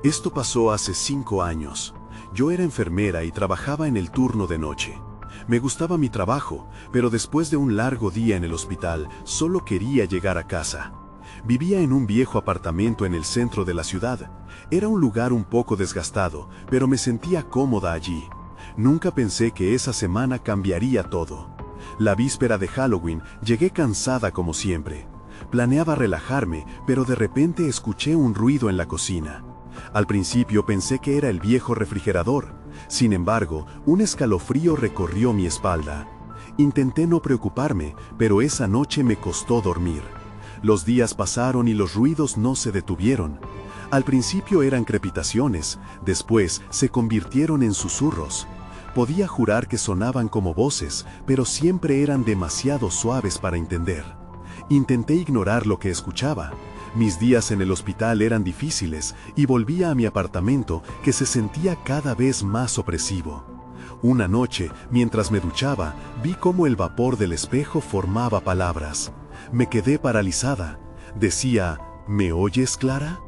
Esto pasó hace 5 años. Yo era enfermera y trabajaba en el turno de noche. Me gustaba mi trabajo, pero después de un largo día en el hospital, solo quería llegar a casa. Vivía en un viejo apartamento en el centro de la ciudad. Era un lugar un poco desgastado, pero me sentía cómoda allí. Nunca pensé que esa semana cambiaría todo. La víspera de Halloween llegué cansada como siempre. Planeaba relajarme, pero de repente escuché un ruido en la cocina. Al principio pensé que era el viejo refrigerador. Sin embargo, un escalofrío recorrió mi espalda. Intenté no preocuparme, pero esa noche me costó dormir. Los días pasaron y los ruidos no se detuvieron. Al principio eran crepitaciones, después se convirtieron en susurros. Podía jurar que sonaban como voces, pero siempre eran demasiado suaves para entender. Intenté ignorar lo que escuchaba. Mis días en el hospital eran difíciles y volvía a mi apartamento que se sentía cada vez más opresivo. Una noche, mientras me duchaba, vi cómo el vapor del espejo formaba palabras. Me quedé paralizada. Decía, ¿me oyes, Clara?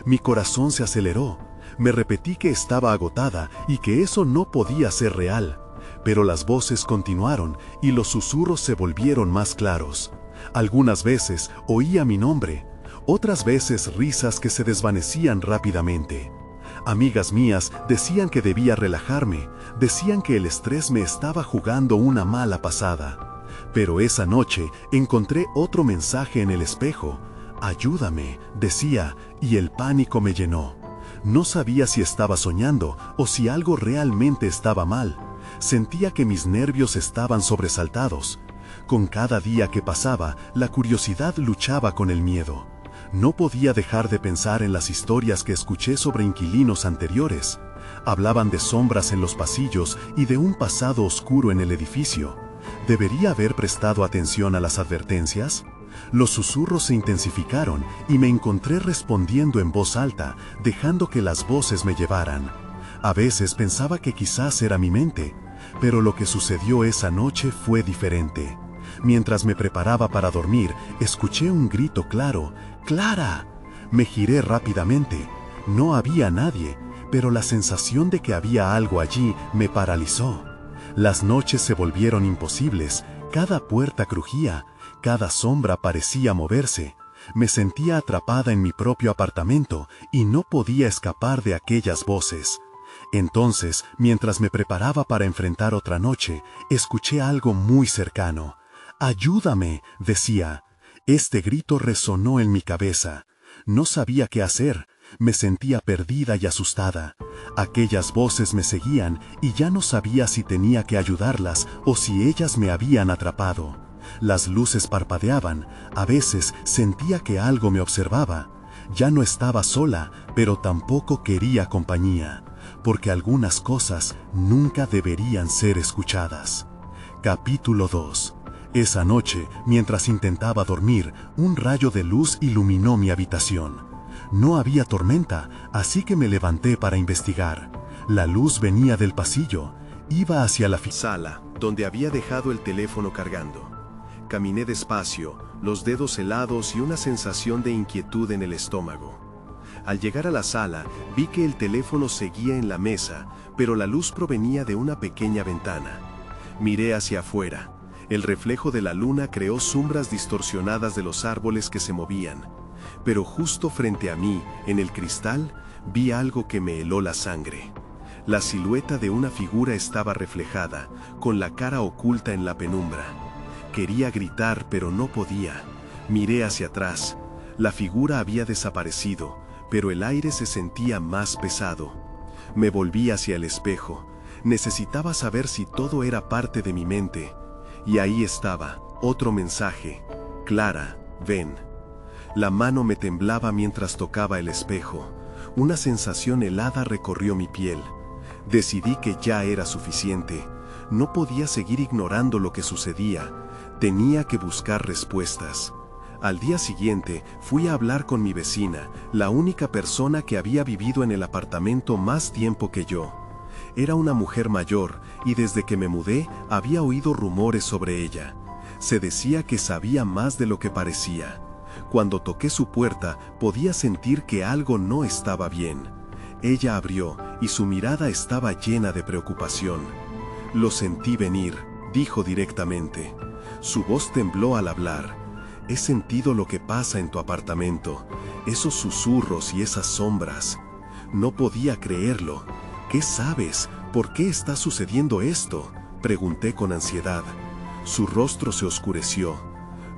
Mi corazón se aceleró. Me repetí que estaba agotada y que eso no podía ser real. Pero las voces continuaron y los susurros se volvieron más claros. Algunas veces oía mi nombre. Otras veces risas que se desvanecían rápidamente. Amigas mías decían que debía relajarme, decían que el estrés me estaba jugando una mala pasada. Pero esa noche encontré otro mensaje en el espejo. Ayúdame, decía, y el pánico me llenó. No sabía si estaba soñando o si algo realmente estaba mal. Sentía que mis nervios estaban sobresaltados. Con cada día que pasaba, la curiosidad luchaba con el miedo. No podía dejar de pensar en las historias que escuché sobre inquilinos anteriores. Hablaban de sombras en los pasillos y de un pasado oscuro en el edificio. ¿Debería haber prestado atención a las advertencias? Los susurros se intensificaron y me encontré respondiendo en voz alta, dejando que las voces me llevaran. A veces pensaba que quizás era mi mente, pero lo que sucedió esa noche fue diferente. Mientras me preparaba para dormir, escuché un grito claro, ¡Clara! Me giré rápidamente. No había nadie, pero la sensación de que había algo allí me paralizó. Las noches se volvieron imposibles, cada puerta crujía, cada sombra parecía moverse. Me sentía atrapada en mi propio apartamento y no podía escapar de aquellas voces. Entonces, mientras me preparaba para enfrentar otra noche, escuché algo muy cercano. ¡Ayúdame!, decía. Este grito resonó en mi cabeza. No sabía qué hacer. Me sentía perdida y asustada. Aquellas voces me seguían y ya no sabía si tenía que ayudarlas o si ellas me habían atrapado. Las luces parpadeaban. A veces sentía que algo me observaba. Ya no estaba sola, pero tampoco quería compañía, porque algunas cosas nunca deberían ser escuchadas. Capítulo 2. Esa noche, mientras intentaba dormir, un rayo de luz iluminó mi habitación. No había tormenta, así que me levanté para investigar. La luz venía del pasillo. Iba hacia la sala, donde había dejado el teléfono cargando. Caminé despacio, los dedos helados y una sensación de inquietud en el estómago. Al llegar a la sala, vi que el teléfono seguía en la mesa, pero la luz provenía de una pequeña ventana. Miré hacia afuera. El reflejo de la luna creó sombras distorsionadas de los árboles que se movían. Pero justo frente a mí, en el cristal, vi algo que me heló la sangre. La silueta de una figura estaba reflejada, con la cara oculta en la penumbra. Quería gritar, pero no podía. Miré hacia atrás. La figura había desaparecido, pero el aire se sentía más pesado. Me volví hacia el espejo. Necesitaba saber si todo era parte de mi mente. Y ahí estaba, otro mensaje. Clara, ven. La mano me temblaba mientras tocaba el espejo. Una sensación helada recorrió mi piel. Decidí que ya era suficiente. No podía seguir ignorando lo que sucedía. Tenía que buscar respuestas. Al día siguiente, fui a hablar con mi vecina, la única persona que había vivido en el apartamento más tiempo que yo. Era una mujer mayor, y desde que me mudé, había oído rumores sobre ella. Se decía que sabía más de lo que parecía. Cuando toqué su puerta, podía sentir que algo no estaba bien. Ella abrió y su mirada estaba llena de preocupación. «Lo sentí venir», dijo directamente. Su voz tembló al hablar. «He sentido lo que pasa en tu apartamento, esos susurros y esas sombras». No podía creerlo. «¿Qué sabes? ¿Por qué está sucediendo esto?», pregunté con ansiedad. Su rostro se oscureció.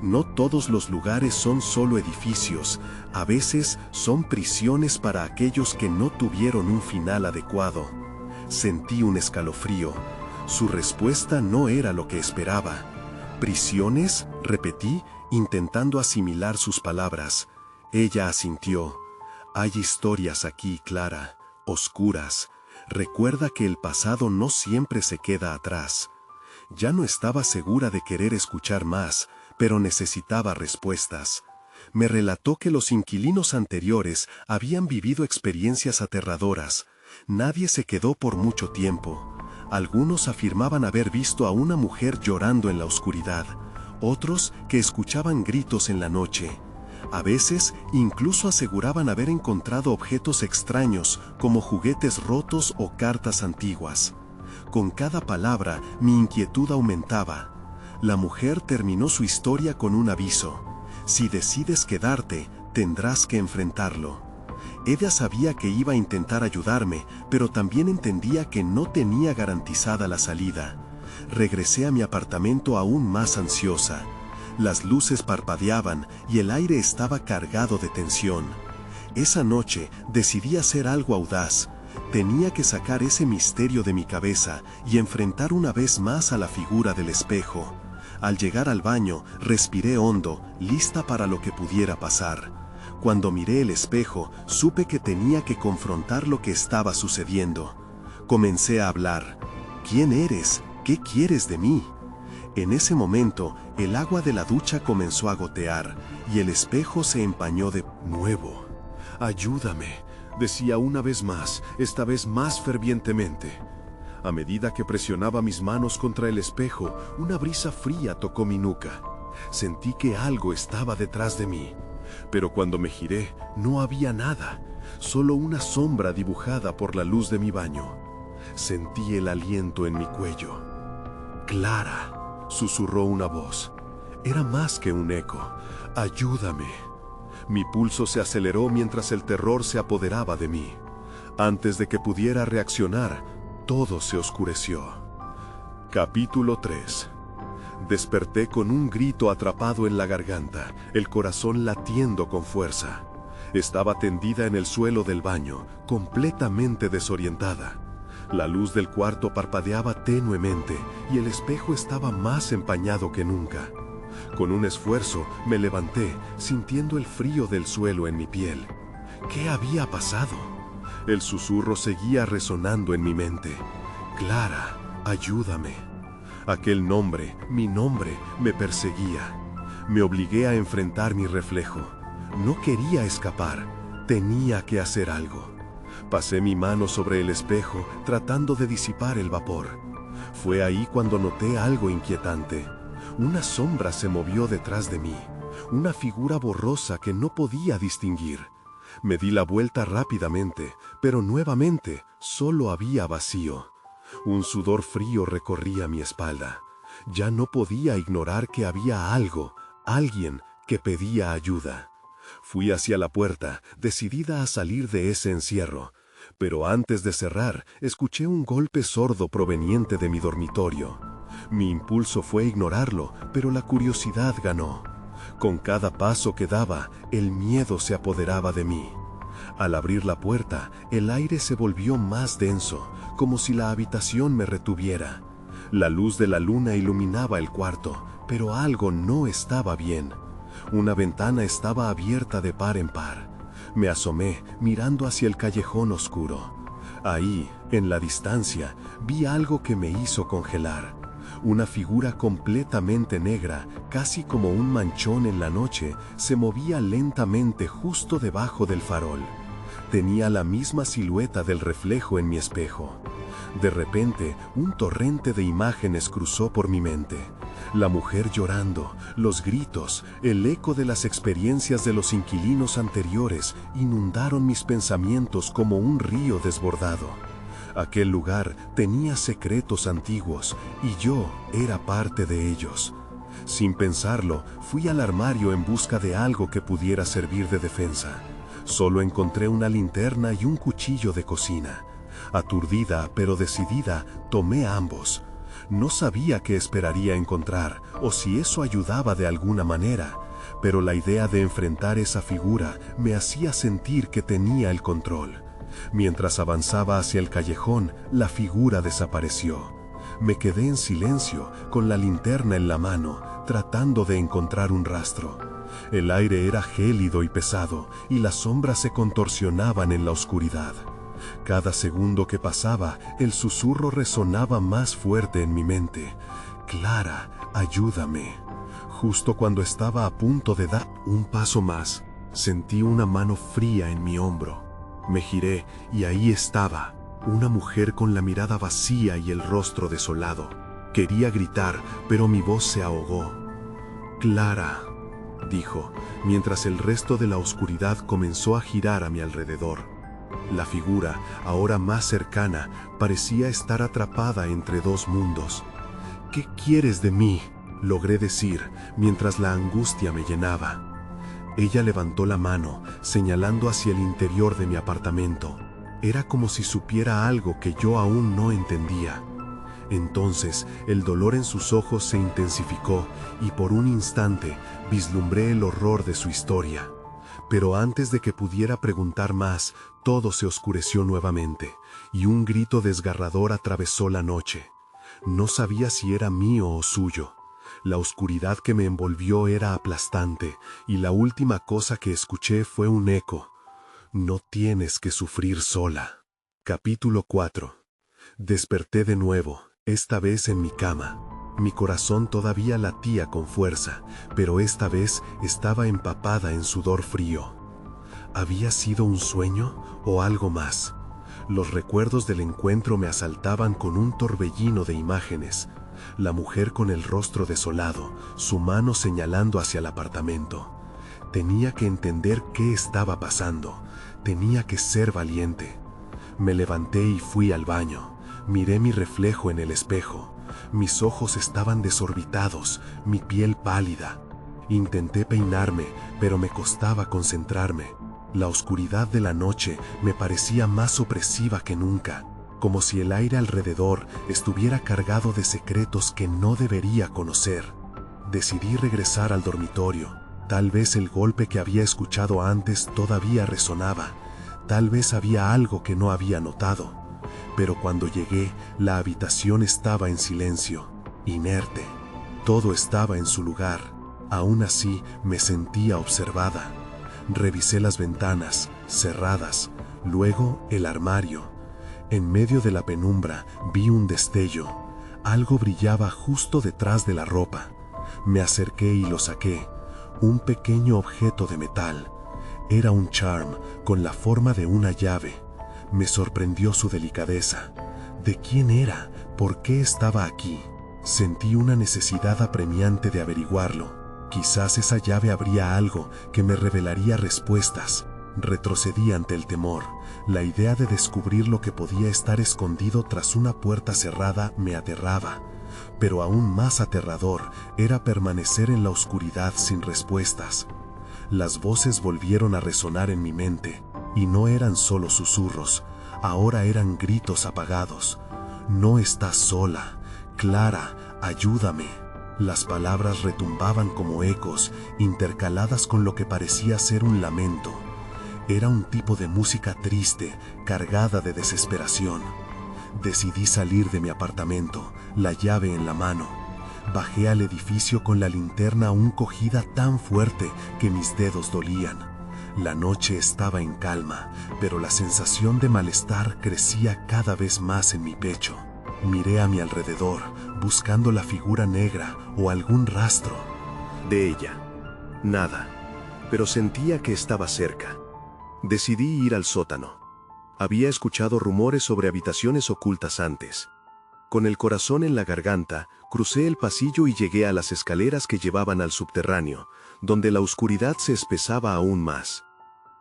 «No todos los lugares son solo edificios, a veces son prisiones para aquellos que no tuvieron un final adecuado». Sentí un escalofrío. Su respuesta no era lo que esperaba. «¿Prisiones?», repetí, intentando asimilar sus palabras. Ella asintió. «Hay historias aquí, Clara, oscuras. Recuerda que el pasado no siempre se queda atrás». Ya no estaba segura de querer escuchar más, pero necesitaba respuestas. Me relató que los inquilinos anteriores habían vivido experiencias aterradoras. Nadie se quedó por mucho tiempo. Algunos afirmaban haber visto a una mujer llorando en la oscuridad, otros que escuchaban gritos en la noche. A veces incluso aseguraban haber encontrado objetos extraños como juguetes rotos o cartas antiguas. Con cada palabra mi inquietud aumentaba. La mujer terminó su historia con un aviso: «Si decides quedarte, tendrás que enfrentarlo». Ella sabía que iba a intentar ayudarme, pero también entendía que no tenía garantizada la salida. Regresé a mi apartamento aún más ansiosa. Las luces parpadeaban y el aire estaba cargado de tensión. Esa noche decidí hacer algo audaz. Tenía que sacar ese misterio de mi cabeza y enfrentar una vez más a la figura del espejo. Al llegar al baño, respiré hondo, lista para lo que pudiera pasar. Cuando miré el espejo, supe que tenía que confrontar lo que estaba sucediendo. Comencé a hablar. «¿Quién eres? ¿Qué quieres de mí?». En ese momento, el agua de la ducha comenzó a gotear y el espejo se empañó de nuevo. «Ayúdame», decía una vez más, esta vez más fervientemente. A medida que presionaba mis manos contra el espejo, una brisa fría tocó mi nuca. Sentí que algo estaba detrás de mí. Pero cuando me giré, no había nada, solo una sombra dibujada por la luz de mi baño. Sentí el aliento en mi cuello. «Clara», susurró una voz. Era más que un eco. «Ayúdame». Mi pulso se aceleró mientras el terror se apoderaba de mí. Antes de que pudiera reaccionar, todo se oscureció. Capítulo 3. Desperté con un grito atrapado en la garganta, el corazón latiendo con fuerza. Estaba tendida en el suelo del baño, completamente desorientada. La luz del cuarto parpadeaba tenuemente y el espejo estaba más empañado que nunca. Con un esfuerzo me levanté, sintiendo el frío del suelo en mi piel. ¿Qué había pasado? El susurro seguía resonando en mi mente. «Clara, ayúdame». Aquel nombre, mi nombre, me perseguía. Me obligué a enfrentar mi reflejo. No quería escapar, tenía que hacer algo. Pasé mi mano sobre el espejo, tratando de disipar el vapor. Fue ahí cuando noté algo inquietante. Una sombra se movió detrás de mí, una figura borrosa que no podía distinguir. Me di la vuelta rápidamente, pero nuevamente solo había vacío. Un sudor frío recorría mi espalda. Ya no podía ignorar que había algo, alguien que pedía ayuda. Fui hacia la puerta, decidida a salir de ese encierro. Pero antes de cerrar, escuché un golpe sordo proveniente de mi dormitorio. Mi impulso fue ignorarlo, pero la curiosidad ganó. Con cada paso que daba, el miedo se apoderaba de mí. Al abrir la puerta, el aire se volvió más denso, como si la habitación me retuviera. La luz de la luna iluminaba el cuarto, pero algo no estaba bien. Una ventana estaba abierta de par en par. Me asomé, mirando hacia el callejón oscuro. Ahí, en la distancia, vi algo que me hizo congelar. Una figura completamente negra, casi como un manchón en la noche, se movía lentamente justo debajo del farol. Tenía la misma silueta del reflejo en mi espejo. De repente, un torrente de imágenes cruzó por mi mente. La mujer llorando, los gritos, el eco de las experiencias de los inquilinos anteriores inundaron mis pensamientos como un río desbordado. Aquel lugar tenía secretos antiguos y yo era parte de ellos. Sin pensarlo, fui al armario en busca de algo que pudiera servir de defensa. Solo encontré una linterna y un cuchillo de cocina. Aturdida pero decidida, tomé ambos. No sabía qué esperaría encontrar o si eso ayudaba de alguna manera, pero la idea de enfrentar esa figura me hacía sentir que tenía el control. Mientras avanzaba hacia el callejón, la figura desapareció. Me quedé en silencio, con la linterna en la mano, tratando de encontrar un rastro. El aire era gélido y pesado, y las sombras se contorsionaban en la oscuridad. Cada segundo que pasaba, el susurro resonaba más fuerte en mi mente. «Clara, ayúdame». Justo cuando estaba a punto de dar un paso más, sentí una mano fría en mi hombro. Me giré y ahí estaba, una mujer con la mirada vacía y el rostro desolado. Quería gritar, pero mi voz se ahogó. «Clara», dijo, mientras el resto de la oscuridad comenzó a girar a mi alrededor. La figura, ahora más cercana, parecía estar atrapada entre dos mundos. «¿Qué quieres de mí?», logré decir, mientras la angustia me llenaba. Ella levantó la mano, señalando hacia el interior de mi apartamento. Era como si supiera algo que yo aún no entendía. Entonces, el dolor en sus ojos se intensificó y por un instante vislumbré el horror de su historia. Pero antes de que pudiera preguntar más, todo se oscureció nuevamente, y un grito desgarrador atravesó la noche. No sabía si era mío o suyo. La oscuridad que me envolvió era aplastante, y la última cosa que escuché fue un eco. «No tienes que sufrir sola». Capítulo 4. Desperté de nuevo, esta vez en mi cama. Mi corazón todavía latía con fuerza, pero esta vez estaba empapada en sudor frío. ¿Había sido un sueño o algo más? Los recuerdos del encuentro me asaltaban con un torbellino de imágenes. La mujer con el rostro desolado, su mano señalando hacia el apartamento. Tenía que entender qué estaba pasando. Tenía que ser valiente. Me levanté y fui al baño. Miré mi reflejo en el espejo. Mis ojos estaban desorbitados, mi piel pálida. Intenté peinarme, pero me costaba concentrarme. La oscuridad de la noche me parecía más opresiva que nunca, como si el aire alrededor estuviera cargado de secretos que no debería conocer. Decidí regresar al dormitorio. Tal vez el golpe que había escuchado antes todavía resonaba. Tal vez había algo que no había notado. Pero cuando llegué, la habitación estaba en silencio, inerte. Todo estaba en su lugar. Aún así, me sentía observada. Revisé las ventanas, cerradas, luego el armario. En medio de la penumbra vi un destello. Algo brillaba justo detrás de la ropa. Me acerqué y lo saqué. Un pequeño objeto de metal. Era un charm con la forma de una llave. Me sorprendió su delicadeza. ¿De quién era? ¿Por qué estaba aquí? Sentí una necesidad apremiante de averiguarlo. Quizás esa llave abría algo que me revelaría respuestas. Retrocedí ante el temor. La idea de descubrir lo que podía estar escondido tras una puerta cerrada me aterraba. Pero aún más aterrador era permanecer en la oscuridad sin respuestas. Las voces volvieron a resonar en mi mente, y no eran solo susurros, ahora eran gritos apagados. «No estás sola. Clara, ayúdame». Las palabras retumbaban como ecos, intercaladas con lo que parecía ser un lamento. Era un tipo de música triste, cargada de desesperación. Decidí salir de mi apartamento, la llave en la mano. Bajé al edificio con la linterna aún cogida tan fuerte que mis dedos dolían. La noche estaba en calma, pero la sensación de malestar crecía cada vez más en mi pecho. Miré a mi alrededor, buscando la figura negra o algún rastro. De ella. Nada, pero sentía que estaba cerca. Decidí ir al sótano. Había escuchado rumores sobre habitaciones ocultas antes. Con el corazón en la garganta, crucé el pasillo y llegué a las escaleras que llevaban al subterráneo, donde la oscuridad se espesaba aún más.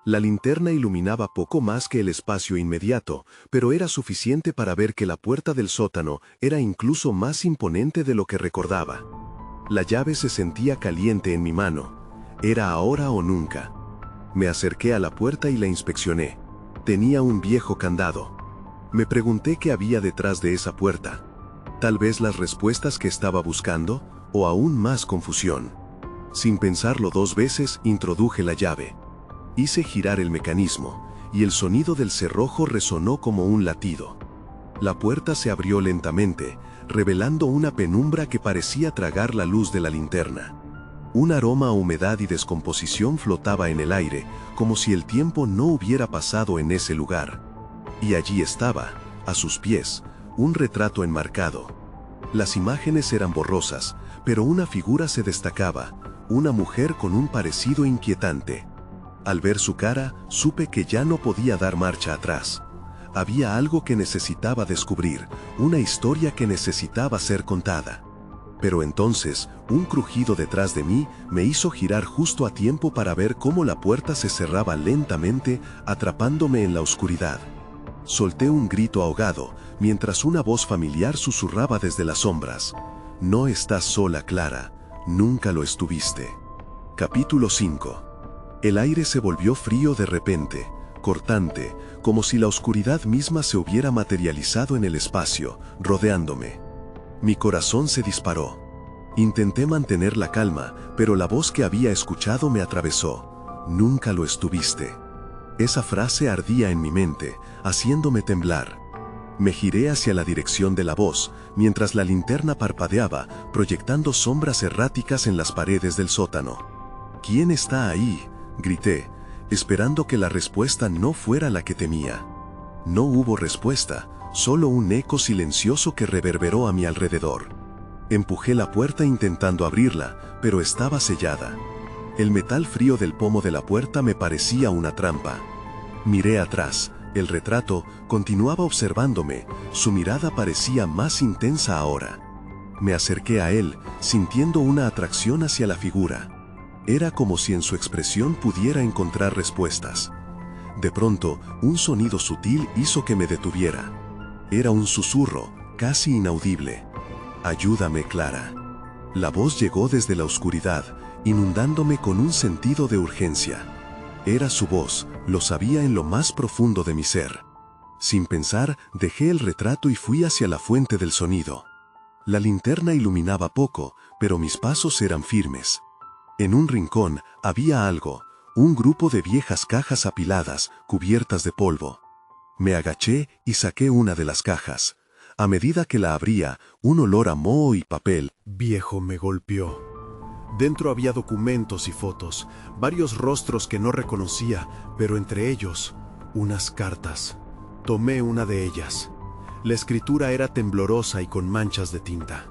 La linterna iluminaba poco más que el espacio inmediato, pero era suficiente para ver que la puerta del sótano era incluso más imponente de lo que recordaba. La llave se sentía caliente en mi mano. Era ahora o nunca. Me acerqué a la puerta y la inspeccioné. Tenía un viejo candado. Me pregunté qué había detrás de esa puerta. Tal vez las respuestas que estaba buscando, o aún más confusión. Sin pensarlo 2 veces, introduje la llave. Hice girar el mecanismo, y el sonido del cerrojo resonó como un latido. La puerta se abrió lentamente, revelando una penumbra que parecía tragar la luz de la linterna. Un aroma a humedad y descomposición flotaba en el aire, como si el tiempo no hubiera pasado en ese lugar. Y allí estaba, a sus pies, un retrato enmarcado. Las imágenes eran borrosas, pero una figura se destacaba, una mujer con un parecido inquietante. Al ver su cara, supe que ya no podía dar marcha atrás. Había algo que necesitaba descubrir, una historia que necesitaba ser contada. Pero entonces, un crujido detrás de mí me hizo girar justo a tiempo para ver cómo la puerta se cerraba lentamente, atrapándome en la oscuridad. Solté un grito ahogado, mientras una voz familiar susurraba desde las sombras. No estás sola, Clara, nunca lo estuviste. Capítulo 5. El aire se volvió frío de repente, cortante, como si la oscuridad misma se hubiera materializado en el espacio, rodeándome. Mi corazón se disparó. Intenté mantener la calma, pero la voz que había escuchado me atravesó. Nunca lo estuviste. Esa frase ardía en mi mente, haciéndome temblar. Me giré hacia la dirección de la voz, mientras la linterna parpadeaba, proyectando sombras erráticas en las paredes del sótano. ¿Quién está ahí?, grité, esperando que la respuesta no fuera la que temía. No hubo respuesta, solo un eco silencioso que reverberó a mi alrededor. Empujé la puerta intentando abrirla, pero estaba sellada. El metal frío del pomo de la puerta me parecía una trampa. Miré atrás. El retrato continuaba observándome, su mirada parecía más intensa ahora. Me acerqué a él, sintiendo una atracción hacia la figura. Era como si en su expresión pudiera encontrar respuestas. De pronto, un sonido sutil hizo que me detuviera. Era un susurro, casi inaudible. «Ayúdame, Clara». La voz llegó desde la oscuridad, inundándome con un sentido de urgencia. Era su voz, lo sabía en lo más profundo de mi ser. Sin pensar, dejé el retrato y fui hacia la fuente del sonido. La linterna iluminaba poco, pero mis pasos eran firmes. En un rincón había algo, un grupo de viejas cajas apiladas, cubiertas de polvo. Me agaché y saqué una de las cajas. A medida que la abría, un olor a moho y papel viejo me golpeó. Dentro había documentos y fotos, varios rostros que no reconocía, pero entre ellos, unas cartas. Tomé una de ellas. La escritura era temblorosa y con manchas de tinta.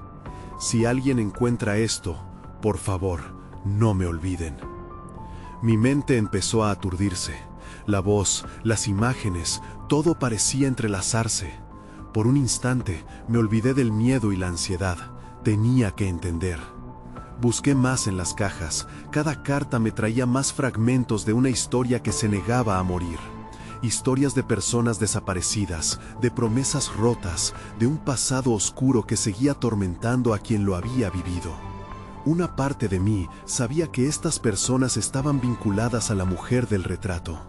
Si alguien encuentra esto, por favor, no me olviden. Mi mente empezó a aturdirse. La voz, las imágenes, todo parecía entrelazarse. Por un instante me olvidé del miedo y la ansiedad. Tenía que entender. Busqué más en las cajas. Cada carta me traía más fragmentos de una historia que se negaba a morir. Historias de personas desaparecidas, de promesas rotas, de un pasado oscuro que seguía atormentando a quien lo había vivido. Una parte de mí sabía que estas personas estaban vinculadas a la mujer del retrato,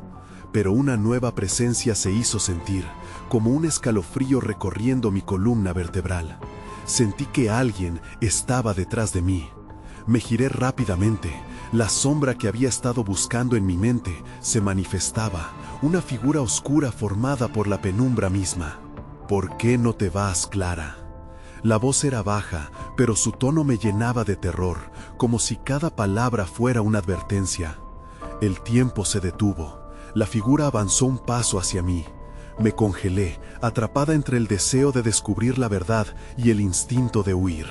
pero una nueva presencia se hizo sentir, como un escalofrío recorriendo mi columna vertebral. Sentí que alguien estaba detrás de mí. Me giré rápidamente. La sombra que había estado buscando en mi mente se manifestaba, una figura oscura formada por la penumbra misma. ¿Por qué no te vas, Clara? La voz era baja, pero su tono me llenaba de terror, como si cada palabra fuera una advertencia. El tiempo se detuvo. La figura avanzó un paso hacia mí. Me congelé, atrapada entre el deseo de descubrir la verdad y el instinto de huir.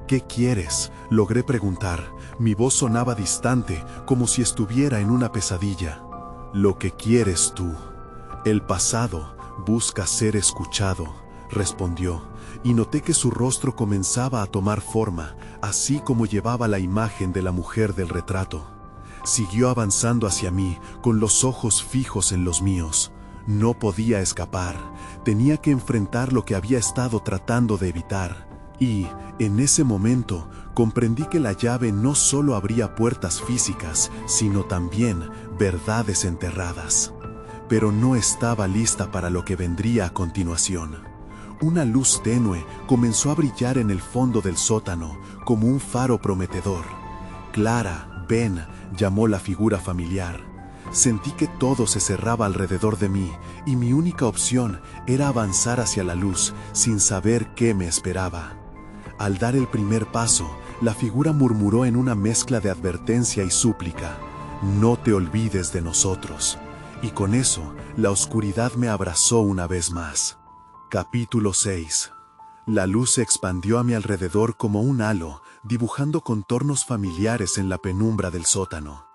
¿Qué quieres?, logré preguntar. Mi voz sonaba distante, como si estuviera en una pesadilla. Lo que quieres tú. El pasado busca ser escuchado. respondió, y noté que su rostro comenzaba a tomar forma, así como llevaba la imagen de la mujer del retrato. Siguió avanzando hacia mí, con los ojos fijos en los míos. No podía escapar, tenía que enfrentar lo que había estado tratando de evitar. Y, en ese momento, comprendí que la llave no solo abría puertas físicas, sino también verdades enterradas. Pero no estaba lista para lo que vendría a continuación. Una luz tenue comenzó a brillar en el fondo del sótano, como un faro prometedor. Clara, ven, llamó la figura familiar. Sentí que todo se cerraba alrededor de mí, y mi única opción era avanzar hacia la luz, sin saber qué me esperaba. Al dar el primer paso, la figura murmuró en una mezcla de advertencia y súplica: «No te olvides de nosotros». Y con eso, la oscuridad me abrazó una vez más. Capítulo 6. La luz se expandió a mi alrededor como un halo, dibujando contornos familiares en la penumbra del sótano.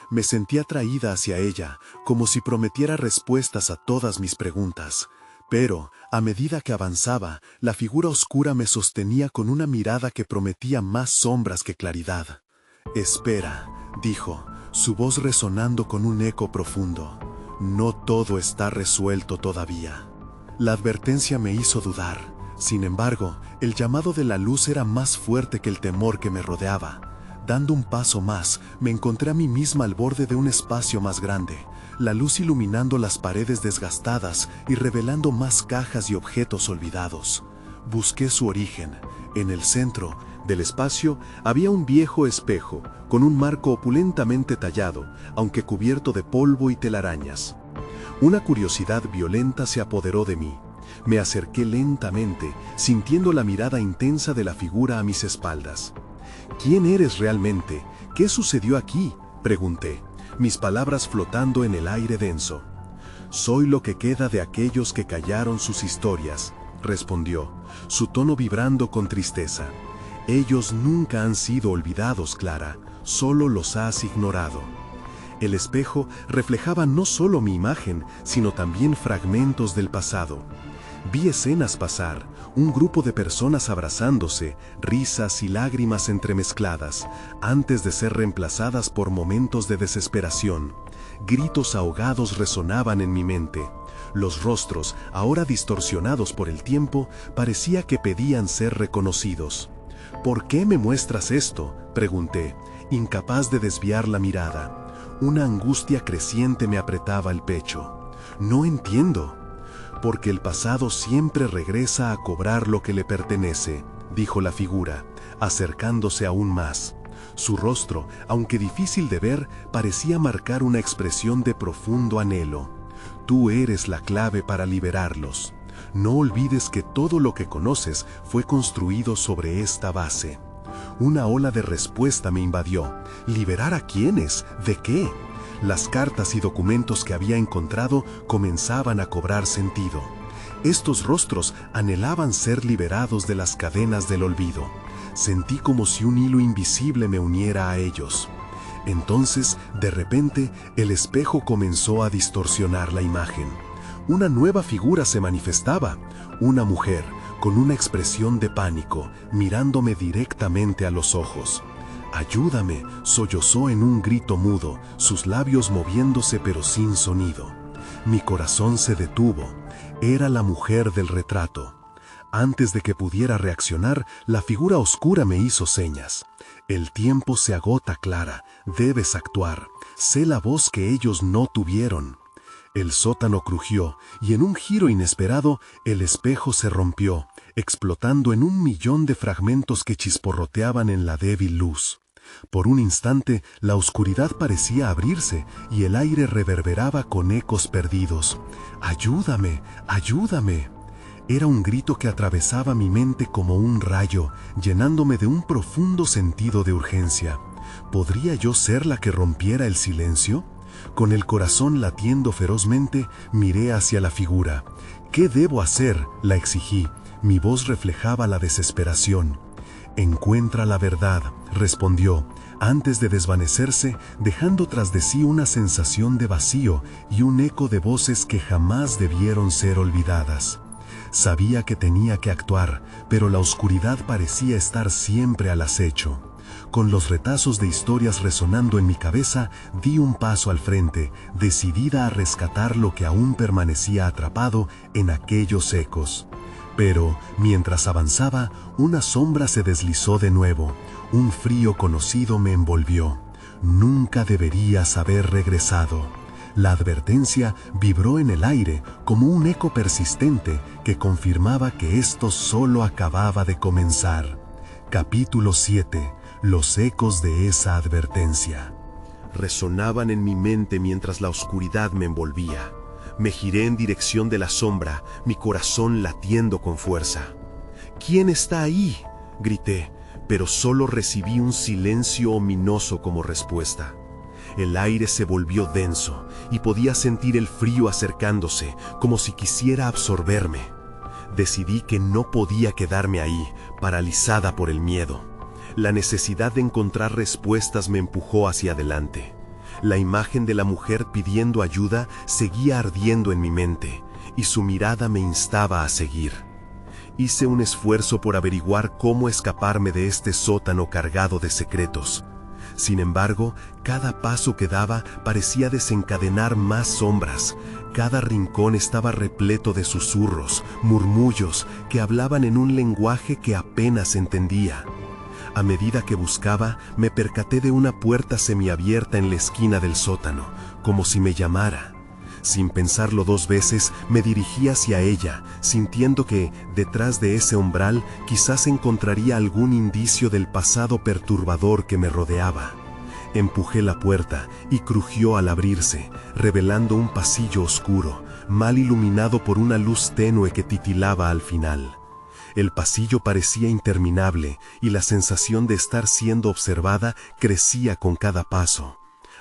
Me sentí atraída hacia ella, como si prometiera respuestas a todas mis preguntas. Pero, a medida que avanzaba, la figura oscura me sostenía con una mirada que prometía más sombras que claridad. «Espera», dijo, su voz resonando con un eco profundo. «No todo está resuelto todavía». La advertencia me hizo dudar. Sin embargo, el llamado de la luz era más fuerte que el temor que me rodeaba. Dando un paso más, me encontré a mí misma al borde de un espacio más grande, la luz iluminando las paredes desgastadas y revelando más cajas y objetos olvidados. Busqué su origen. En el centro del espacio había un viejo espejo, con un marco opulentamente tallado, aunque cubierto de polvo y telarañas. Una curiosidad violenta se apoderó de mí. Me acerqué lentamente, sintiendo la mirada intensa de la figura a mis espaldas. «¿Quién eres realmente? ¿Qué sucedió aquí?», pregunté, mis palabras flotando en el aire denso. «Soy lo que queda de aquellos que callaron sus historias», respondió, su tono vibrando con tristeza. «Ellos nunca han sido olvidados, Clara, solo los has ignorado». El espejo reflejaba no solo mi imagen, sino también fragmentos del pasado. Vi escenas pasar, un grupo de personas abrazándose, risas y lágrimas entremezcladas, antes de ser reemplazadas por momentos de desesperación. Gritos ahogados resonaban en mi mente. Los rostros, ahora distorsionados por el tiempo, parecía que pedían ser reconocidos. «¿Por qué me muestras esto?», pregunté, incapaz de desviar la mirada. Una angustia creciente me apretaba el pecho. «No entiendo». «Porque el pasado siempre regresa a cobrar lo que le pertenece», dijo la figura, acercándose aún más. Su rostro, aunque difícil de ver, parecía marcar una expresión de profundo anhelo. «Tú eres la clave para liberarlos. No olvides que todo lo que conoces fue construido sobre esta base». Una ola de respuesta me invadió. ¿Liberar a quiénes? ¿De qué? Las cartas y documentos que había encontrado comenzaban a cobrar sentido. Estos rostros anhelaban ser liberados de las cadenas del olvido. Sentí como si un hilo invisible me uniera a ellos. Entonces, de repente, el espejo comenzó a distorsionar la imagen. Una nueva figura se manifestaba, una mujer, con una expresión de pánico, mirándome directamente a los ojos. «Ayúdame», sollozó en un grito mudo, sus labios moviéndose pero sin sonido. Mi corazón se detuvo. Era la mujer del retrato. Antes de que pudiera reaccionar, la figura oscura me hizo señas. «El tiempo se agota, Clara. Debes actuar. Sé la voz que ellos no tuvieron». El sótano crujió, y en un giro inesperado, el espejo se rompió, explotando en 1.000.000 de fragmentos que chisporroteaban en la débil luz. Por un instante, la oscuridad parecía abrirse, y el aire reverberaba con ecos perdidos. «¡Ayúdame! ¡Ayúdame!». Era un grito que atravesaba mi mente como un rayo, llenándome de un profundo sentido de urgencia. ¿Podría yo ser la que rompiera el silencio? Con el corazón latiendo ferozmente, miré hacia la figura. «¿Qué debo hacer?», la exigí. Mi voz reflejaba la desesperación. «Encuentra la verdad», respondió, antes de desvanecerse, dejando tras de sí una sensación de vacío y un eco de voces que jamás debieron ser olvidadas. Sabía que tenía que actuar, pero la oscuridad parecía estar siempre al acecho. Con los retazos de historias resonando en mi cabeza, di un paso al frente, decidida a rescatar lo que aún permanecía atrapado en aquellos ecos. Pero, mientras avanzaba, una sombra se deslizó de nuevo. Un frío conocido me envolvió. Nunca deberías haber regresado. La advertencia vibró en el aire como un eco persistente que confirmaba que esto solo acababa de comenzar. Capítulo 7. Los ecos de esa advertencia. Resonaban en mi mente mientras la oscuridad me envolvía. Me giré en dirección de la sombra, mi corazón latiendo con fuerza. «¿Quién está ahí?», grité, pero solo recibí un silencio ominoso como respuesta. El aire se volvió denso y podía sentir el frío acercándose, como si quisiera absorberme. Decidí que no podía quedarme ahí, paralizada por el miedo. La necesidad de encontrar respuestas me empujó hacia adelante. La imagen de la mujer pidiendo ayuda seguía ardiendo en mi mente, y su mirada me instaba a seguir. Hice un esfuerzo por averiguar cómo escaparme de este sótano cargado de secretos. Sin embargo, cada paso que daba parecía desencadenar más sombras. Cada rincón estaba repleto de susurros, murmullos, que hablaban en un lenguaje que apenas entendía. A medida que buscaba, me percaté de una puerta semiabierta en la esquina del sótano, como si me llamara. Sin pensarlo dos veces, me dirigí hacia ella, sintiendo que, detrás de ese umbral, quizás encontraría algún indicio del pasado perturbador que me rodeaba. Empujé la puerta y crujió al abrirse, revelando un pasillo oscuro, mal iluminado por una luz tenue que titilaba al final. El pasillo parecía interminable y la sensación de estar siendo observada crecía con cada paso.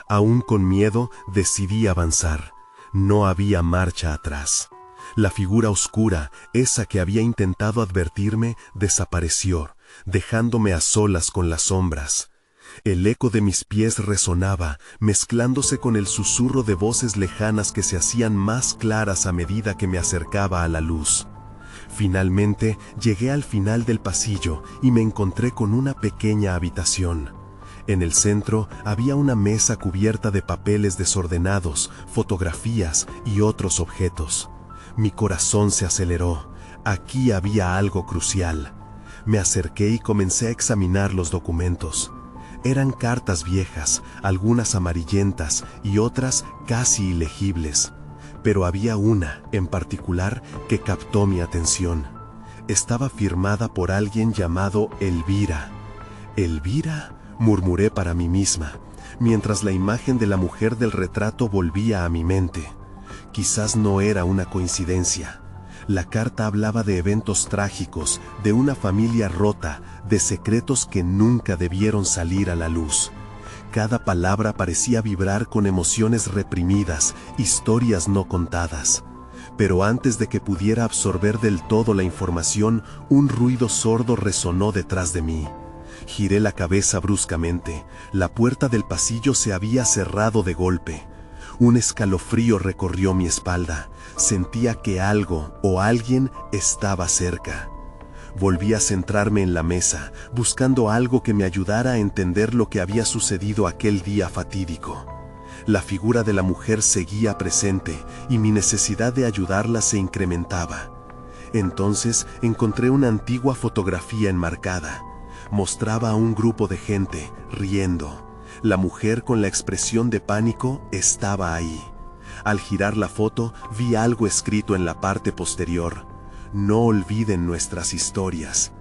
Aún con miedo, decidí avanzar. No había marcha atrás. La figura oscura, esa que había intentado advertirme, desapareció, dejándome a solas con las sombras. El eco de mis pies resonaba, mezclándose con el susurro de voces lejanas que se hacían más claras a medida que me acercaba a la luz. Finalmente, llegué al final del pasillo y me encontré con una pequeña habitación. En el centro había una mesa cubierta de papeles desordenados, fotografías y otros objetos. Mi corazón se aceleró. Aquí había algo crucial. Me acerqué y comencé a examinar los documentos. Eran cartas viejas, algunas amarillentas y otras casi ilegibles. Pero había una, en particular, que captó mi atención. Estaba firmada por alguien llamado Elvira. ¿Elvira?, murmuré para mí misma, mientras la imagen de la mujer del retrato volvía a mi mente. Quizás no era una coincidencia. La carta hablaba de eventos trágicos, de una familia rota, de secretos que nunca debieron salir a la luz. Cada palabra parecía vibrar con emociones reprimidas, historias no contadas. Pero antes de que pudiera absorber del todo la información, un ruido sordo resonó detrás de mí. Giré la cabeza bruscamente. La puerta del pasillo se había cerrado de golpe. Un escalofrío recorrió mi espalda. Sentía que algo o alguien estaba cerca. Volví a centrarme en la mesa, buscando algo que me ayudara a entender lo que había sucedido aquel día fatídico. La figura de la mujer seguía presente y mi necesidad de ayudarla se incrementaba. Entonces encontré una antigua fotografía enmarcada. Mostraba a un grupo de gente, riendo. La mujer con la expresión de pánico estaba ahí. Al girar la foto, vi algo escrito en la parte posterior. No olviden nuestras historias.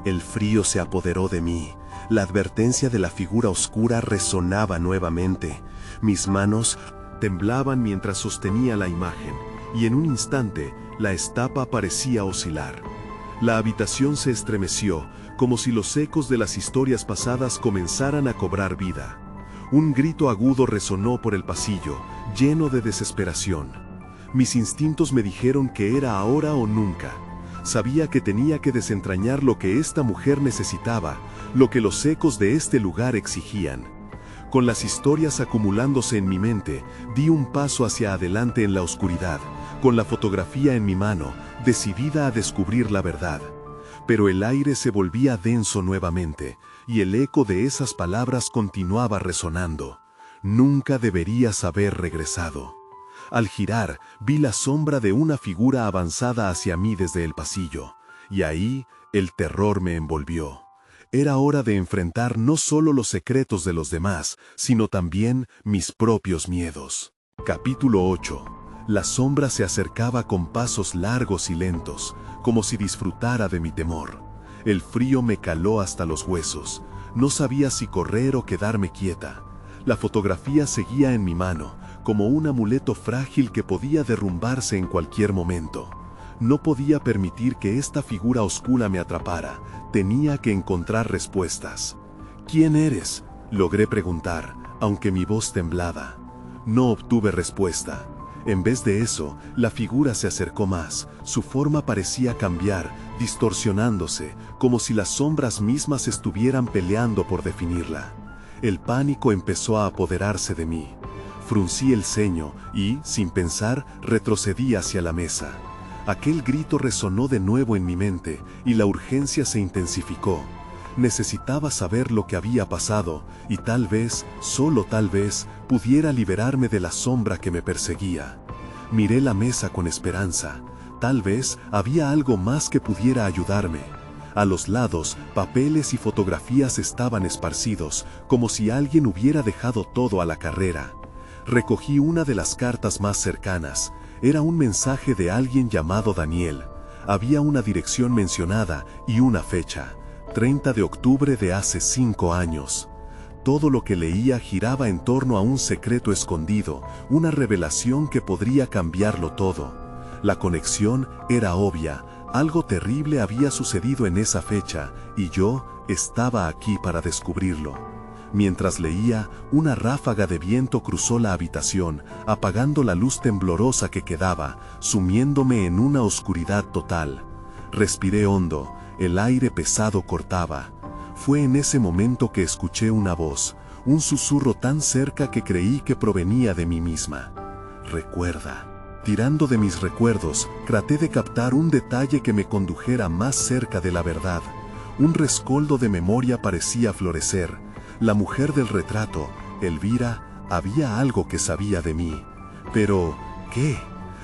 El frío se apoderó de mí. La advertencia de la figura oscura resonaba nuevamente. Mis manos temblaban mientras sostenía la imagen, y en un instante la estapa parecía oscilar. La habitación se estremeció, como si los ecos de las historias pasadas comenzaran a cobrar vida. Un grito agudo resonó por el pasillo, lleno de desesperación. Mis instintos me dijeron que era ahora o nunca. Sabía que tenía que desentrañar lo que esta mujer necesitaba, lo que los ecos de este lugar exigían. Con las historias acumulándose en mi mente, di un paso hacia adelante en la oscuridad, con la fotografía en mi mano, decidida a descubrir la verdad. Pero el aire se volvía denso nuevamente, y el eco de esas palabras continuaba resonando. Nunca deberías haber regresado. Al girar, vi la sombra de una figura avanzada hacia mí desde el pasillo, y ahí el terror me envolvió. Era hora de enfrentar no solo los secretos de los demás, sino también mis propios miedos. Capítulo 8. La sombra se acercaba con pasos largos y lentos, como si disfrutara de mi temor. El frío me caló hasta los huesos. No sabía si correr o quedarme quieta. La fotografía seguía en mi mano, como un amuleto frágil que podía derrumbarse en cualquier momento. No podía permitir que esta figura oscura me atrapara. Tenía que encontrar respuestas. ¿Quién eres?, logré preguntar, aunque mi voz temblaba. No obtuve respuesta. En vez de eso, la figura se acercó más. Su forma parecía cambiar, distorsionándose, como si las sombras mismas estuvieran peleando por definirla. El pánico empezó a apoderarse de mí. Fruncí el ceño y, sin pensar, retrocedí hacia la mesa. Aquel grito resonó de nuevo en mi mente y la urgencia se intensificó. Necesitaba saber lo que había pasado y tal vez, solo tal vez, pudiera liberarme de la sombra que me perseguía. Miré la mesa con esperanza. Tal vez había algo más que pudiera ayudarme. A los lados, papeles y fotografías estaban esparcidos, como si alguien hubiera dejado todo a la carrera. Recogí una de las cartas más cercanas. Era un mensaje de alguien llamado Daniel. Había una dirección mencionada y una fecha. 30 de octubre de hace 5 años. Todo lo que leía giraba en torno a un secreto escondido, una revelación que podría cambiarlo todo. La conexión era obvia, algo terrible había sucedido en esa fecha, y yo estaba aquí para descubrirlo. Mientras leía, una ráfaga de viento cruzó la habitación, apagando la luz temblorosa que quedaba, sumiéndome en una oscuridad total. Respiré hondo. El aire pesado cortaba. Fue en ese momento que escuché una voz, un susurro tan cerca que creí que provenía de mí misma. Recuerda. Tirando de mis recuerdos, traté de captar un detalle que me condujera más cerca de la verdad. Un rescoldo de memoria parecía florecer. La mujer del retrato, Elvira, había algo que sabía de mí. Pero, ¿qué?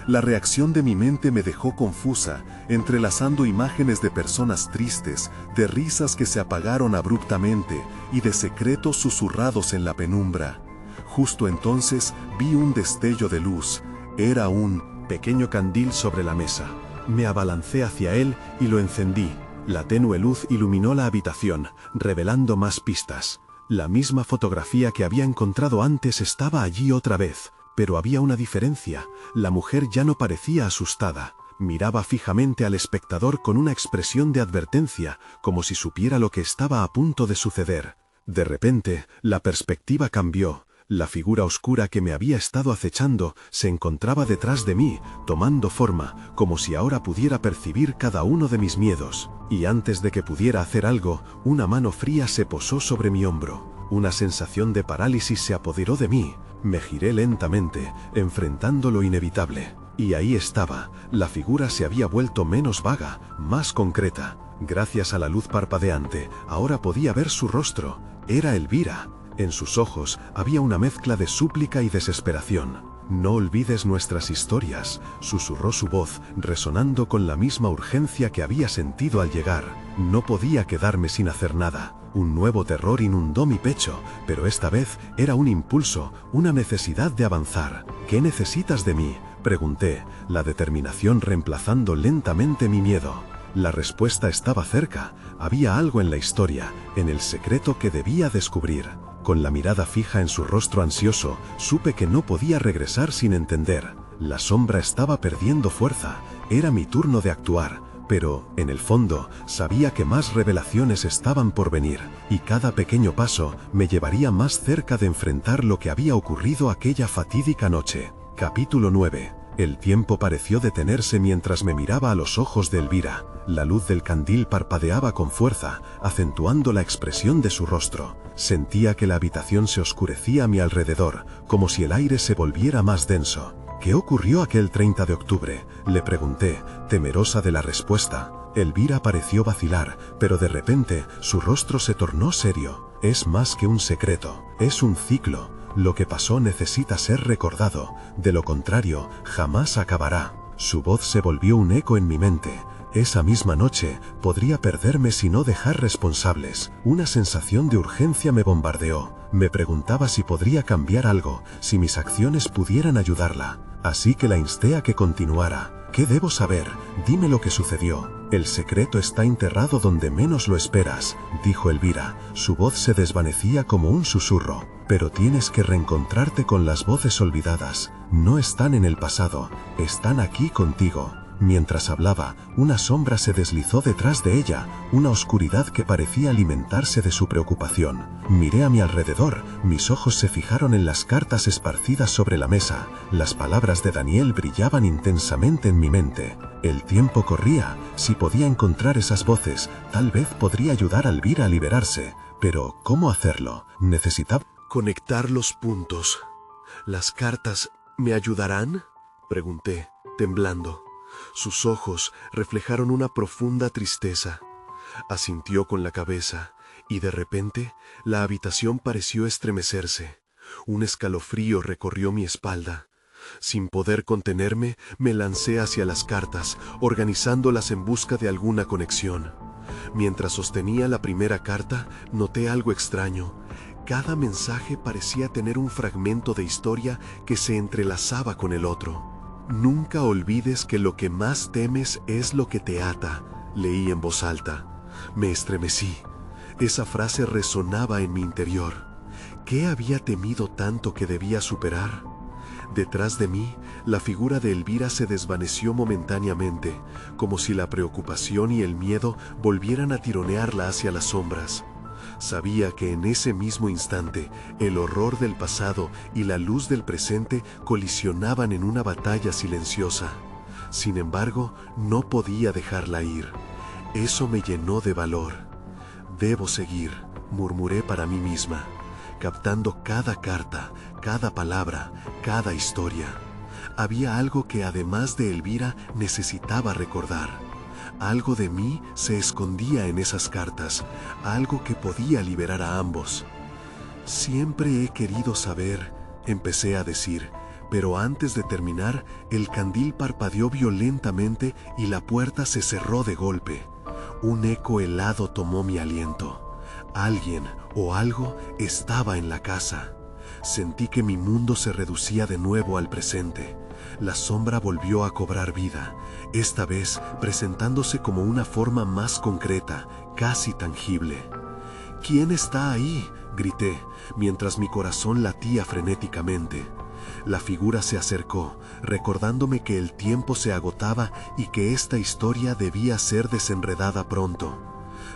La reacción de mi mente me dejó confusa, entrelazando imágenes de personas tristes, de risas que se apagaron abruptamente y de secretos susurrados en la penumbra. Justo entonces vi un destello de luz. Era un pequeño candil sobre la mesa. Me abalancé hacia él y lo encendí. La tenue luz iluminó la habitación, revelando más pistas. La misma fotografía que había encontrado antes estaba allí otra vez. Pero había una diferencia. La mujer ya no parecía asustada. Miraba fijamente al espectador con una expresión de advertencia, como si supiera lo que estaba a punto de suceder. De repente, la perspectiva cambió. La figura oscura que me había estado acechando se encontraba detrás de mí, tomando forma, como si ahora pudiera percibir cada uno de mis miedos. Y antes de que pudiera hacer algo, una mano fría se posó sobre mi hombro. Una sensación de parálisis se apoderó de mí. Me giré lentamente, enfrentando lo inevitable. Y ahí estaba. La figura se había vuelto menos vaga, más concreta. Gracias a la luz parpadeante, ahora podía ver su rostro. Era Elvira. En sus ojos había una mezcla de súplica y desesperación. «No olvides nuestras historias», susurró su voz, resonando con la misma urgencia que había sentido al llegar. No podía quedarme sin hacer nada. Un nuevo terror inundó mi pecho, pero esta vez era un impulso, una necesidad de avanzar. «¿Qué necesitas de mí?», pregunté, la determinación reemplazando lentamente mi miedo. La respuesta estaba cerca. Había algo en la historia, en el secreto que debía descubrir. Con la mirada fija en su rostro ansioso, supe que no podía regresar sin entender. La sombra estaba perdiendo fuerza. Era mi turno de actuar. Pero, en el fondo, sabía que más revelaciones estaban por venir, y cada pequeño paso me llevaría más cerca de enfrentar lo que había ocurrido aquella fatídica noche. Capítulo 9. El tiempo pareció detenerse mientras me miraba a los ojos de Elvira. La luz del candil parpadeaba con fuerza, acentuando la expresión de su rostro. Sentía que la habitación se oscurecía a mi alrededor, como si el aire se volviera más denso. ¿Qué ocurrió aquel 30 de octubre? Le pregunté, temerosa de la respuesta. Elvira pareció vacilar, pero de repente su rostro se tornó serio. Es más que un secreto, es un ciclo. Lo que pasó necesita ser recordado, de lo contrario, jamás acabará. Su voz se volvió un eco en mi mente. Esa misma noche podría perderme si no dejar responsables. Una sensación de urgencia me bombardeó. Me preguntaba si podría cambiar algo, si mis acciones pudieran ayudarla. Así que la insté a que continuara. ¿Qué debo saber? Dime lo que sucedió. El secreto está enterrado donde menos lo esperas, dijo Elvira. Su voz se desvanecía como un susurro. Pero tienes que reencontrarte con las voces olvidadas. No están en el pasado, están aquí contigo. Mientras hablaba, una sombra se deslizó detrás de ella, una oscuridad que parecía alimentarse de su preocupación. Miré a mi alrededor, mis ojos se fijaron en las cartas esparcidas sobre la mesa. Las palabras de Daniel brillaban intensamente en mi mente. El tiempo corría, si podía encontrar esas voces, tal vez podría ayudar a Elvira a liberarse. Pero, ¿cómo hacerlo? Necesitaba conectar los puntos. ¿Las cartas me ayudarán?, pregunté, temblando. Sus ojos reflejaron una profunda tristeza. Asintió con la cabeza, y de repente la habitación pareció estremecerse. Un escalofrío recorrió mi espalda. Sin poder contenerme, me lancé hacia las cartas, organizándolas en busca de alguna conexión. Mientras sostenía la primera carta, noté algo extraño. Cada mensaje parecía tener un fragmento de historia que se entrelazaba con el otro. Nunca olvides que lo que más temes es lo que te ata, leí en voz alta. Me estremecí. Esa frase resonaba en mi interior. ¿Qué había temido tanto que debía superar? Detrás de mí, la figura de Elvira se desvaneció momentáneamente, como si la preocupación y el miedo volvieran a tironearla hacia las sombras. Sabía que en ese mismo instante, el horror del pasado y la luz del presente colisionaban en una batalla silenciosa. Sin embargo, no podía dejarla ir. Eso me llenó de valor. Debo seguir, murmuré para mí misma, captando cada carta, cada palabra, cada historia. Había algo que además de Elvira necesitaba recordar. Algo de mí se escondía en esas cartas, algo que podía liberar a ambos. Siempre he querido saber, empecé a decir, pero antes de terminar, el candil parpadeó violentamente y la puerta se cerró de golpe. Un eco helado tomó mi aliento. Alguien o algo estaba en la casa. Sentí que mi mundo se reducía de nuevo al presente. La sombra volvió a cobrar vida, esta vez presentándose como una forma más concreta, casi tangible. ¿Quién está ahí?, grité, mientras mi corazón latía frenéticamente. La figura se acercó, recordándome que el tiempo se agotaba y que esta historia debía ser desenredada pronto.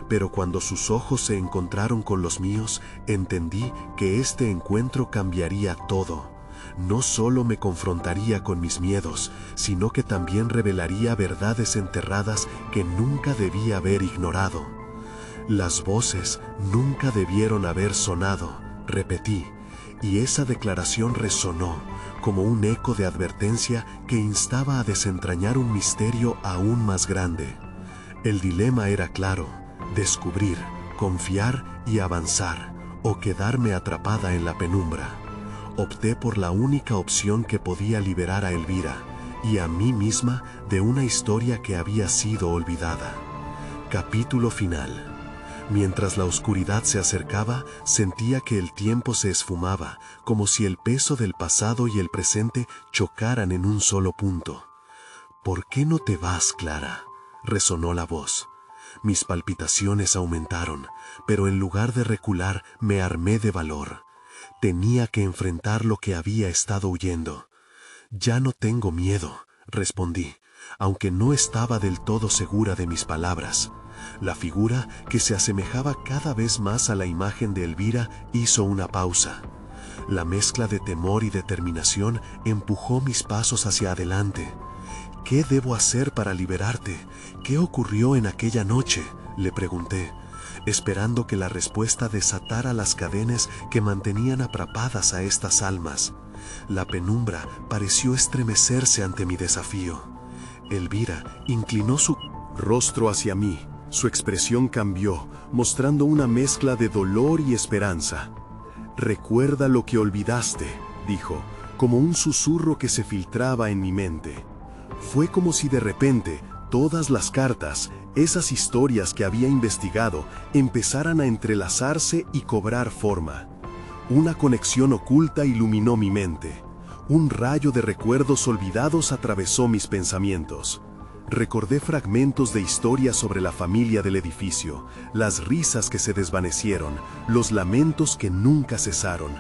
Pero cuando sus ojos se encontraron con los míos, entendí que este encuentro cambiaría todo. No solo me confrontaría con mis miedos, sino que también revelaría verdades enterradas que nunca debía haber ignorado. Las voces nunca debieron haber sonado, repetí, y esa declaración resonó como un eco de advertencia que instaba a desentrañar un misterio aún más grande. El dilema era claro: descubrir, confiar y avanzar, o quedarme atrapada en la penumbra. Opté por la única opción que podía liberar a Elvira y a mí misma de una historia que había sido olvidada. Capítulo final. Mientras la oscuridad se acercaba, sentía que el tiempo se esfumaba, como si el peso del pasado y el presente chocaran en un solo punto. ¿Por qué no te vas, Clara?, resonó la voz. Mis palpitaciones aumentaron, pero en lugar de recular, me armé de valor. Tenía que enfrentar lo que había estado huyendo. Ya no tengo miedo, respondí, aunque no estaba del todo segura de mis palabras. La figura, que se asemejaba cada vez más a la imagen de Elvira, hizo una pausa. La mezcla de temor y determinación empujó mis pasos hacia adelante. ¿Qué debo hacer para liberarte? ¿Qué ocurrió en aquella noche?, le pregunté, esperando que la respuesta desatara las cadenas que mantenían atrapadas a estas almas. La penumbra pareció estremecerse ante mi desafío. Elvira inclinó su rostro hacia mí. Su expresión cambió, mostrando una mezcla de dolor y esperanza. «Recuerda lo que olvidaste», dijo, como un susurro que se filtraba en mi mente. Fue como si de repente todas las cartas, esas historias que había investigado, empezaran a entrelazarse y cobrar forma. Una conexión oculta iluminó mi mente. Un rayo de recuerdos olvidados atravesó mis pensamientos. Recordé fragmentos de historias sobre la familia del edificio, las risas que se desvanecieron, los lamentos que nunca cesaron.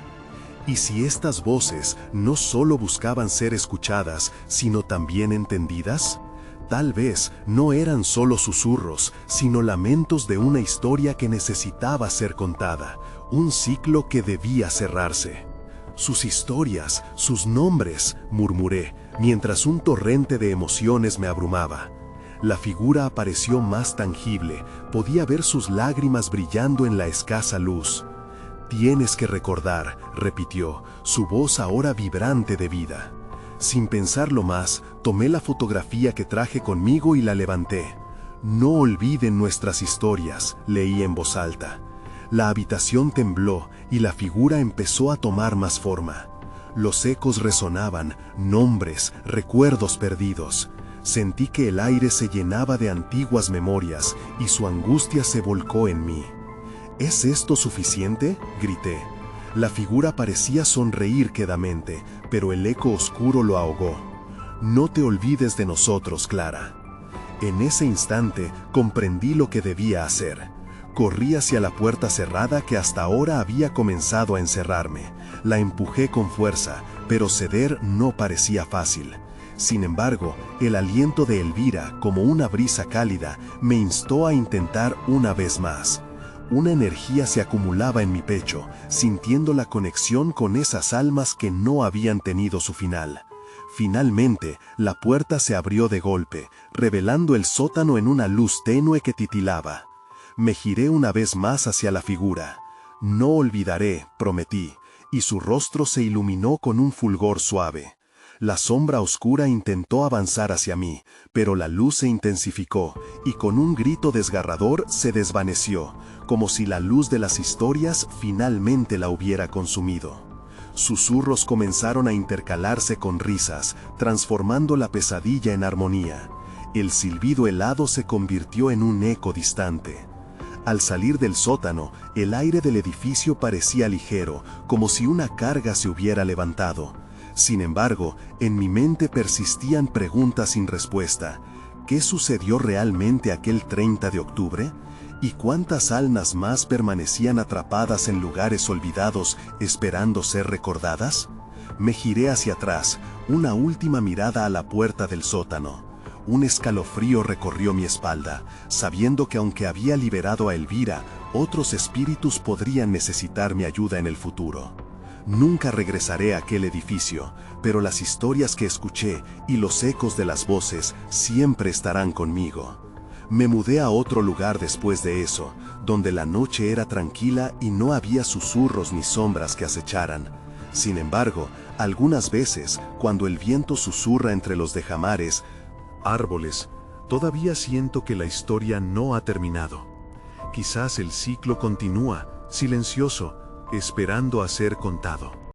¿Y si estas voces no solo buscaban ser escuchadas, sino también entendidas? Tal vez no eran solo susurros, sino lamentos de una historia que necesitaba ser contada, un ciclo que debía cerrarse. «Sus historias, sus nombres», murmuré, mientras un torrente de emociones me abrumaba. La figura apareció más tangible, podía ver sus lágrimas brillando en la escasa luz. «Tienes que recordar», repitió, su voz ahora vibrante de vida. Sin pensarlo más, tomé la fotografía que traje conmigo y la levanté. «No olviden nuestras historias», leí en voz alta. La habitación tembló y la figura empezó a tomar más forma. Los ecos resonaban, nombres, recuerdos perdidos. Sentí que el aire se llenaba de antiguas memorias y su angustia se volcó en mí. «¿Es esto suficiente?», grité. La figura parecía sonreír quedamente, pero el eco oscuro lo ahogó. «No te olvides de nosotros, Clara». En ese instante comprendí lo que debía hacer. Corrí hacia la puerta cerrada que hasta ahora había comenzado a encerrarme. La empujé con fuerza, pero ceder no parecía fácil. Sin embargo, el aliento de Elvira, como una brisa cálida, me instó a intentar una vez más. Una energía se acumulaba en mi pecho, sintiendo la conexión con esas almas que no habían tenido su final. Finalmente, la puerta se abrió de golpe, revelando el sótano en una luz tenue que titilaba. Me giré una vez más hacia la figura. «No olvidaré», prometí, y su rostro se iluminó con un fulgor suave. La sombra oscura intentó avanzar hacia mí, pero la luz se intensificó, y con un grito desgarrador se desvaneció, como si la luz de las historias finalmente la hubiera consumido. Susurros comenzaron a intercalarse con risas, transformando la pesadilla en armonía. El silbido helado se convirtió en un eco distante. Al salir del sótano, el aire del edificio parecía ligero, como si una carga se hubiera levantado. Sin embargo, en mi mente persistían preguntas sin respuesta. ¿Qué sucedió realmente aquel 30 de octubre? ¿Y cuántas almas más permanecían atrapadas en lugares olvidados, esperando ser recordadas? Me giré hacia atrás, una última mirada a la puerta del sótano. Un escalofrío recorrió mi espalda, sabiendo que aunque había liberado a Elvira, otros espíritus podrían necesitar mi ayuda en el futuro. Nunca regresaré a aquel edificio, pero las historias que escuché y los ecos de las voces siempre estarán conmigo. Me mudé a otro lugar después de eso, donde la noche era tranquila y no había susurros ni sombras que acecharan. Sin embargo, algunas veces, cuando el viento susurra entre los dejamares, árboles, todavía siento que la historia no ha terminado. Quizás el ciclo continúa, silencioso, esperando a ser contado.